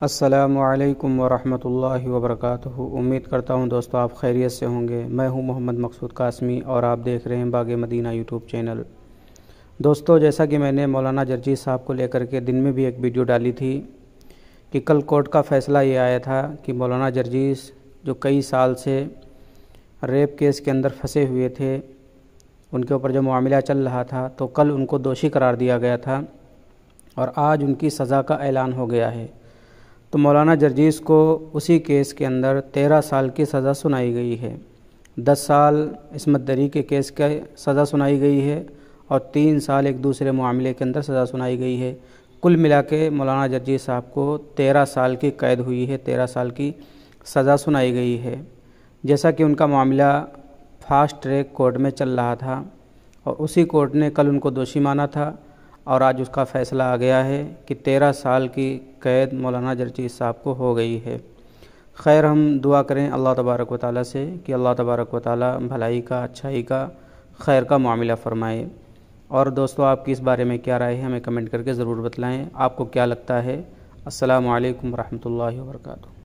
السلام علیکم ورحمۃ اللہ وبرکاتہ۔ امید کرتا ہوں دوستو آپ خیریت سے ہوں گے۔ میں ہوں محمد مقصود قاسمی اور آپ دیکھ رہے ہیں باغ مدینہ یوٹیوب چینل۔ دوستو جیسا کہ میں نے مولانا جرجیس صاحب کو لے کر کے دن میں بھی ایک ویڈیو ڈالی تھی کہ کل کورٹ کا فیصلہ یہ آیا تھا کہ مولانا جرجیس جو کئی سال سے ریپ کیس کے اندر پھنسے ہوئے تھے، ان کے اوپر جو معاملہ چل رہا تھا، تو کل ان کو دوشی قرار دیا گیا تھا اور آج ان کی سزا کا اعلان ہو گیا ہے۔ تو مولانا جرجیس کو اسی کیس کے اندر 13 سال کی سزا سنائی گئی ہے۔ 10 سال عصمت دری کے کیس کا سزا سنائی گئی ہے اور 3 سال ایک دوسرے معاملے کے اندر سزا سنائی گئی ہے۔ کل ملا کے مولانا جرجیس صاحب کو 13 سال کی قید ہوئی ہے، 13 سال کی سزا سنائی گئی ہے۔ جیسا کہ ان کا معاملہ فاسٹ ٹریک کورٹ میں چل رہا تھا اور اسی کورٹ نے کل ان کو دوشی مانا تھا اور آج اس کا فیصلہ آ گیا ہے کہ 13 سال کی قید مولانا جرجیس صاحب کو ہو گئی ہے۔ خیر، ہم دعا کریں اللہ تبارک و تعالیٰ سے کہ اللہ تبارک و تعالیٰ بھلائی کا، اچھائی کا، خیر کا معاملہ فرمائے۔ اور دوستو آپ کی اس بارے میں کیا رائے ہے ہمیں کمنٹ کر کے ضرور بتلائیں۔ آپ کو کیا لگتا ہے؟ السلام علیکم ورحمۃ اللہ وبرکاتہ۔